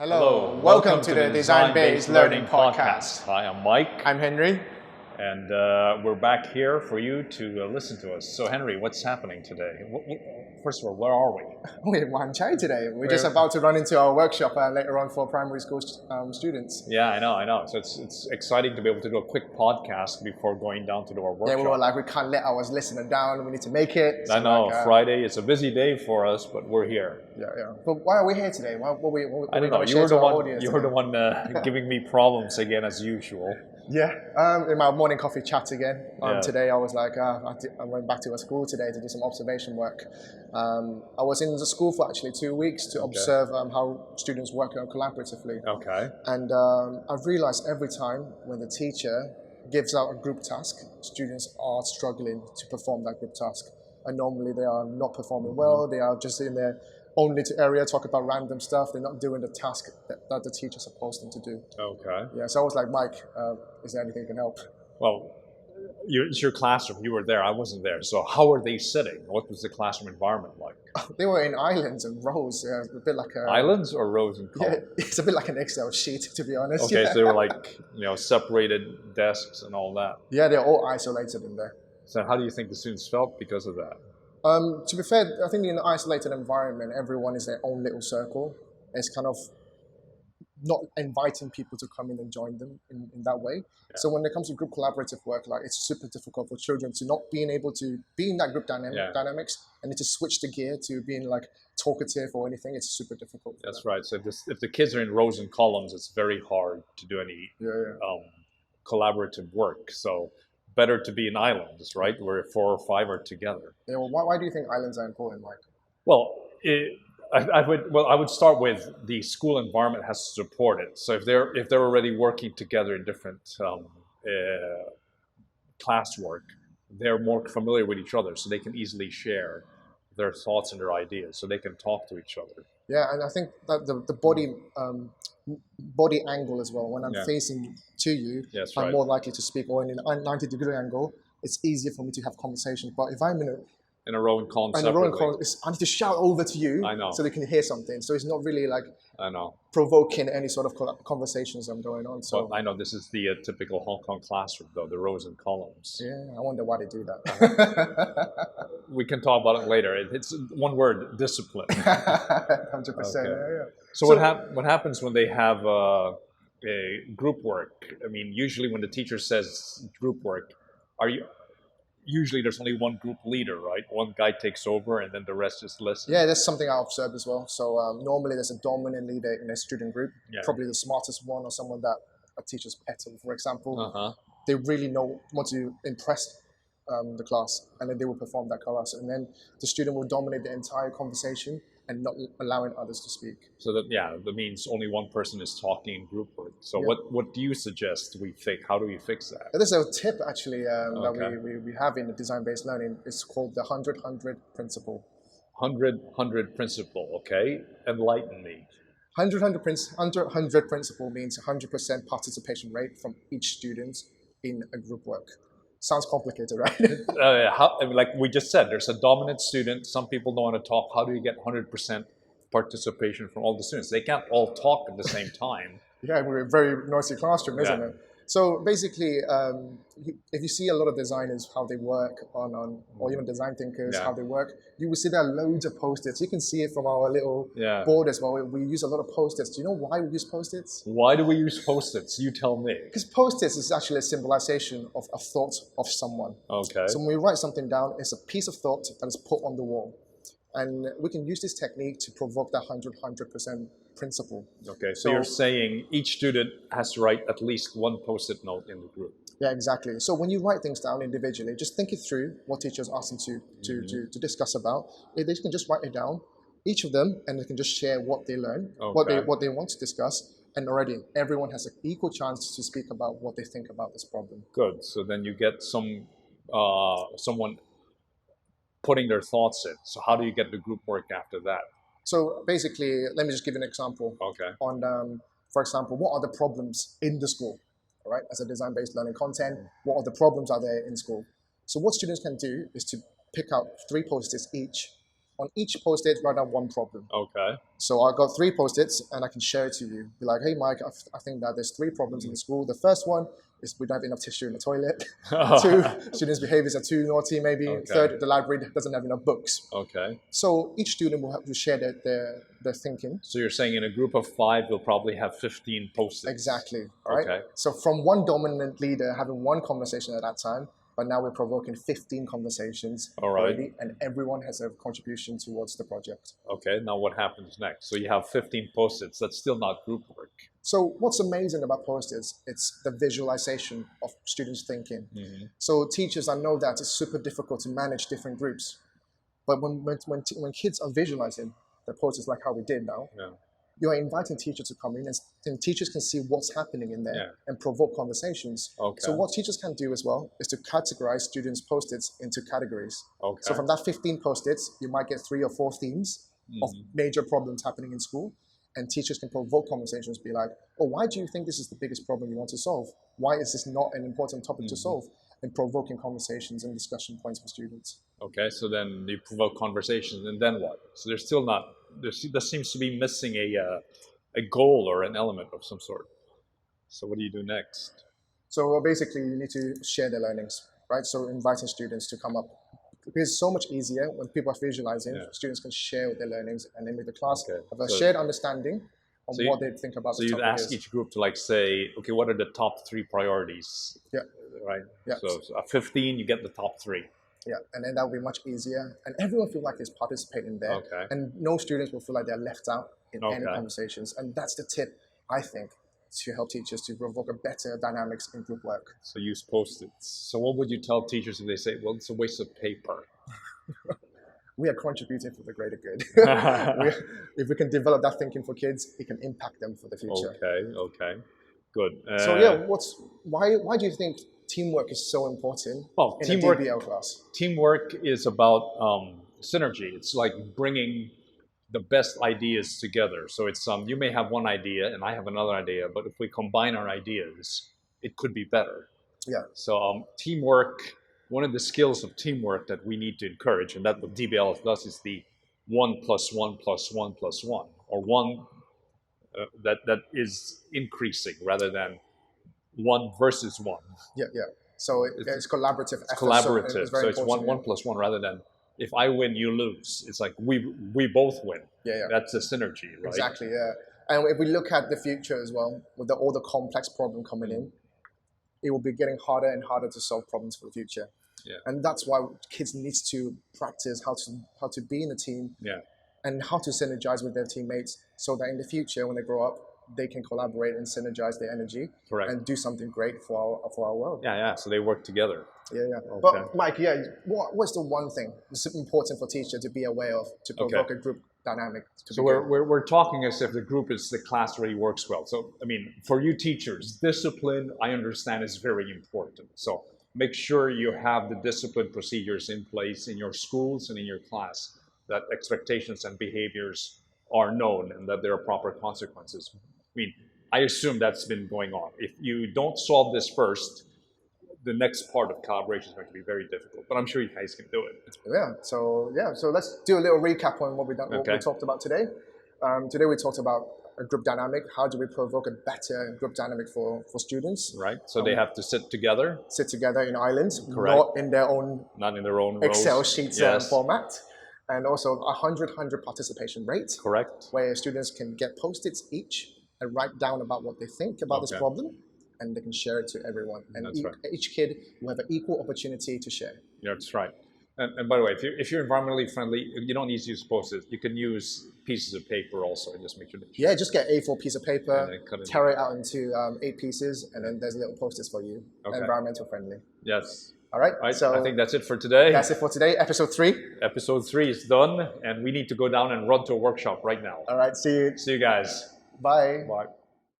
Hello, welcome to the Design-Based Learning Podcast. Hi, I'm Mike. I'm Henry. And we're back here for you to listen to us. So Henry, what's happening today? First of all, where are we? We're in Wan Chai today. We're just about to run into our workshop later on for primary school students. Yeah, I know. So it's exciting to be able to do a quick podcast before going down to do our workshop. Yeah, we were like, we can't let our listener down. We need to make it. So I know, Friday, it's a busy day for us, but we're here. Yeah. But why are we here today? I don't know. You were the one giving me problems again, as usual. Yeah, in my morning coffee chat again. Today I was like, I went back to a school today to do some observation work. I was in the school for actually 2 weeks to observe how students work collaboratively. Okay. And I've realized every time when the teacher gives out a group task, students are struggling to perform that group task. And normally they are not performing well. They are just in their own little area, talk about random stuff. They're not doing the task that the teacher supposed them to do. Okay. Yeah, so I was like, Mike, is there anything that can help? Well, it's your classroom. You were there. I wasn't there. So how were they sitting? What was the classroom environment like? They were in islands and rows, a bit like a... Islands or rows and columns? Yeah, it's a bit like an Excel sheet, to be honest. Okay, so they were like, separated desks and all that. Yeah, they're all isolated in there. So how do you think the students felt because of that? To be fair, I think in an isolated environment, everyone is their own little circle. It's kind of not inviting people to come in and join them in that way. Yeah. So when it comes to group collaborative work, like it's super difficult for children to not being able to be in that group dynamics and need to switch the gear to being like talkative or anything. It's super difficult. That's right. So if the kids are in rows and columns, it's very hard to do any collaborative work. So better to be in islands, right, where 4 or 5 are together. Yeah. Well, why do you think islands are important, Mike? Well, I would start with the school environment has to support it. So if they're already working together in different classwork, they're more familiar with each other, so they can easily share their thoughts and their ideas, so they can talk to each other. Yeah, and I think that the body angle as well. When I'm facing to you, I'm more likely to speak. Or in a 90-degree angle, it's easier for me to have conversations. But if I'm in a row and column I need to shout over to you so they can hear something. So it's not really like provoking any sort of conversations I'm going on. So I know this is the typical Hong Kong classroom, though, the rows and columns. Yeah, I wonder why they do that. We can talk about it later. It's one word: discipline. 100%. Okay. Yeah. So what happens when they have a group work? I mean, usually when the teacher says group work, usually there's only one group leader, right? One guy takes over and then the rest just listen. Yeah, that's something I observed as well. So normally there's a dominant leader in a student group, probably the smartest one or someone that a teacher's pet, for example. They really want to impress the class, and then they will perform that class. And then the student will dominate the entire conversation and not allowing others to speak. So that means only one person is talking in group work. So what do you suggest we fix? How do we fix that? There's a tip actually that we have in the design-based learning. It's called the 100-100 principle. 100-100 principle, okay? Enlighten me. 100-100 principle means 100% participation rate from each student in a group work. Sounds complicated, right? Like we just said, there's a dominant student. Some people don't want to talk. How do you get 100% participation from all the students? They can't all talk at the same time. Yeah, we're a very noisy classroom, isn't it? So basically, if you see a lot of designers, how they work or even design thinkers, how they work, you will see there are loads of post-its. You can see it from our little board as well. We use a lot of post-its. Do you know why we use post-its? Why do we use post-its? You tell me. Because post-its is actually a symbolization of a thought of someone. Okay. So when we write something down, it's a piece of thought that is put on the wall. And we can use this technique to provoke that 100% principle. Okay, so you're saying each student has to write at least one post-it note in the group. Yeah, exactly. So when you write things down individually, just think it through what teachers ask them to discuss about. They can just write it down, each of them, and they can just share what they learn, what they want to discuss, and already everyone has an equal chance to speak about what they think about this problem. Good. So then you get someone putting their thoughts in. So how do you get the group work after that? So basically, let me just give you an example. Okay. On, for example, what are the problems in the school? All right, as a design-based learning content, what are the problems are there in school? So what students can do is to pick out 3 post-its each On each post-it, write down one problem. Okay. So I got 3 post-its and I can share it to you. Be like, hey, Mike, I think that there's 3 problems in the school. The first one is we don't have enough tissue in the toilet. 2, students' behaviors are too naughty, maybe. Okay. 3rd, the library doesn't have enough books. Okay. So each student will have to share their thinking. So you're saying in a group of 5, you'll probably have 15 post-its. Exactly. Right? Okay. So from one dominant leader having one conversation at that time, but now we're provoking 15 conversations already, and everyone has a contribution towards the project. Okay, now what happens next? So you have 15 post-its. That's still not group work. So what's amazing about post-its, it's the visualization of students' thinking. Mm-hmm. So teachers, I know that it's super difficult to manage different groups. But when kids are visualizing the post-its like how we did now, you're inviting teachers to come in and teachers can see what's happening in there and provoke conversations. Okay. So what teachers can do as well is to categorize students' post-its into categories. Okay. So from that 15 post-its, you might get 3 or 4 themes of major problems happening in school. And teachers can provoke conversations, be like, oh, why do you think this is the biggest problem you want to solve? Why is this not an important topic to solve? And provoking conversations and discussion points for students. Okay, so then you provoke conversations, and then what? So there's still not, there seems to be missing a goal or an element of some sort. So what do you do next? So basically, you need to share their learnings, right? So inviting students to come up. Because it's so much easier when people are visualizing, students can share their learnings and then make the class have a shared understanding of what they think about the topic. So you'd ask each group to like say, okay, what are the top 3 priorities? Yeah. Right? Yeah. So 15, you get the top 3. Yeah, and then that will be much easier. And everyone feels like is participating there. Okay. And no students will feel like they're left out in any conversations. And that's the tip, I think, to help teachers to provoke a better dynamics in group work. So use post-its. So what would you tell teachers if they say, well, it's a waste of paper? We are contributing for the greater good. If we can develop that thinking for kids, it can impact them for the future. Okay, good. So yeah, why do you think teamwork is so important in a DBL class? Teamwork is about synergy. It's like bringing the best ideas together. So it's you may have one idea and I have another idea, but if we combine our ideas, it could be better. Yeah. So teamwork, one of the skills of teamwork that we need to encourage, and that what DBL does, is the 1 + 1 + 1 + 1, or 1 that is increasing rather than 1 versus 1. Yeah. So it's collaborative. It's collaborative. So it's 1 + 1 rather than if I win, you lose. It's like we both win. Yeah. That's a synergy, right? Exactly. Yeah. And if we look at the future as well, with all the complex problem coming in, it will be getting harder and harder to solve problems for the future. Yeah. And that's why kids need to practice how to be in a team. Yeah. And how to synergize with their teammates, so that in the future, when they grow up, they can collaborate and synergize their energy. Correct. And do something great for our world. Yeah. So they work together. Yeah. Okay. But Mike, what's the one thing that's important for teachers to be aware of to provoke a group dynamic? So we're talking as if the group is the class really works well. So I mean, for you teachers, discipline, I understand, is very important. So make sure you have the discipline procedures in place in your schools and in your class, that expectations and behaviors are known and that there are proper consequences. I mean, I assume that's been going on. If you don't solve this first, the next part of collaboration is going to be very difficult. But I'm sure you guys can do it. So let's do a little recap on what we talked about today. Today we talked about a group dynamic. How do we provoke a better group dynamic for students? Right. So they have to sit together in islands, correct, not in their own Excel sheets format. And also a 100 participation rate. Correct. Where students can get post-its each and write down about what they think about this problem, and they can share it to everyone. And each kid will have an equal opportunity to share. Yeah, that's right. And by the way, if you're environmentally friendly, you don't need to use post-its. You can use pieces of paper also, and just make sure that just get A4 piece of paper, tear it out into 8 pieces, and then there's little post-its for you. Environmental friendly. Yes. All right. So I think that's it for today. That's it for today. Episode 3. Episode 3 is done, and we need to go down and run to a workshop right now. All right. See you. See you guys. Bye. Bye.